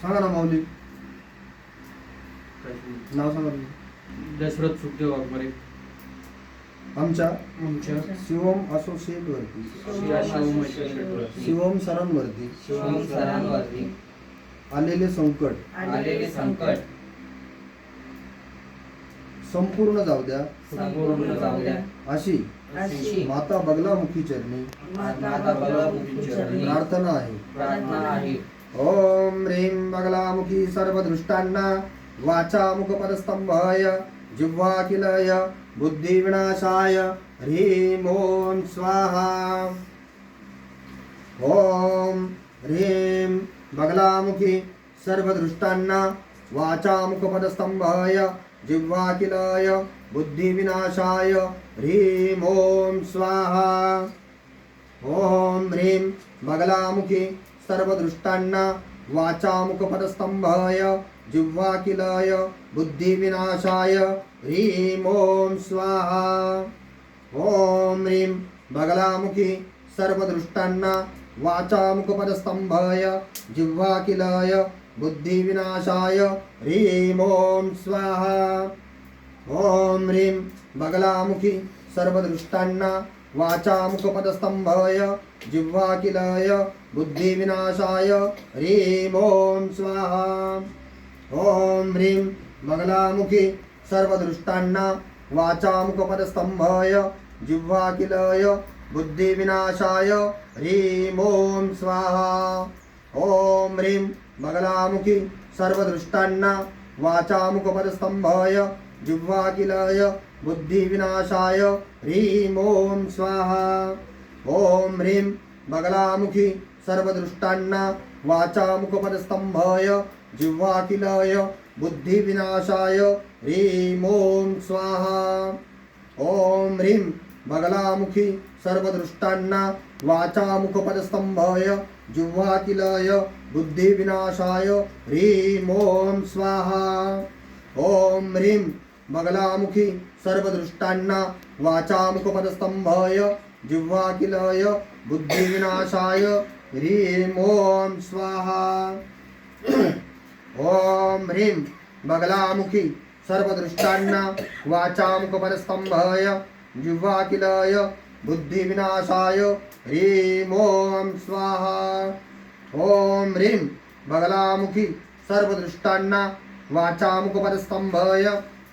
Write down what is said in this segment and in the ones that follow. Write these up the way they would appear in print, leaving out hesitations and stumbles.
सांगा ना माऊली, नाव सांगा तुम्ही. दशरथ सुखदेव वाघमारे. आमच्या आमच्या शिवम असोसिएट वरती, शिवम शिवम सरांवरती आलेले संकट संपूर्ण जाऊ द्या अशी माता बगलामुखी चरणी प्रार्थना आहे. ओम ह्रीं बगलामुखी सर्वदृष्टांना वाचा मुखपदस्तंभाय जिह्वाखिलय बुद्धिविनाशाय ह्रीं ओम स्वाहा. ओम ह्रीं बगलामुखी सर्वदृष्टांना वाचा मुखपदस्तंभाय जिह्वाखिलय बुद्धिविनाशाय ह्रीं ओम स्वाहा. ओम ह्रीं बगलामुखी सर्वदृष्टांना वाचा मुखपदस्तंभाय जिह्वाखिलय बुद्धिविनाशाय ह्रीं ओम स्वाहा. ओम ह्रीं बगलामुखी सर्वदृष्टांना वाचा मुखपदस्तंभाय जिह्वाखिलय बुद्धिविनाशाय ह्रीं ओम स्वाहा. ओम ह्रीं बगलामुखी सर्वदृष्टांना वाचा मुखपदस्तंभाय जिह्वाखिलय बुद्धिविनाशाय ह्रीं ओम स्वाहा. ओम ह्रीं बगलामुखी सर्वदृष्टांना वाचा मुखपदस्तंभाय जिह्वाखिलय बुद्धिविनाशाय ह्रीं ओम स्वाहा. ओम ह्रीं बगलामुखी सर्वदृष्टांना वाचा मुखपदस्तंभाय जिह्वाखिलय बुद्धिविनाशाय ह्रीं ओम स्वाहा. ओम ह्रीं बगलामुखी सर्वदृष्टांना वाचा मुखपदस्तंभाय जिह्वाखिलय बुद्धिविनाशाय ह्रीं ओम स्वाहा. ओम ह्रीं बगलामुखी सर्वदृष्टांना वाचा मुखपदस्तंभाय जिह्वाखिलय बुद्धिविनाशाय ह्रीं ओम स्वाहा. ओम ह्रीं बगलामुखी सर्वदृष्टांना वाचा मुखपदस्तंभाय जिह्वाखिलय बुद्धिविनाशाय ह्रीं ओम स्वाहा. ओम ह्रीं बगलामुखी सर्वदृष्टांना वाचा मुखपदस्तंभाय जिह्वाखिलय बुद्धिविनाशाय ह्रीं ओम स्वाहा. ओम ह्रीं बगलामुखी सर्वदृष्टांना वाचा मुखपदस्तंभाय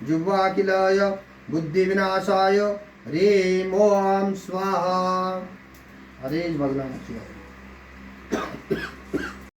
जिह्वाखिलय बुद्धिविनाशाय ह्रीं ओम स्वाहा. हरे बगलामुखी.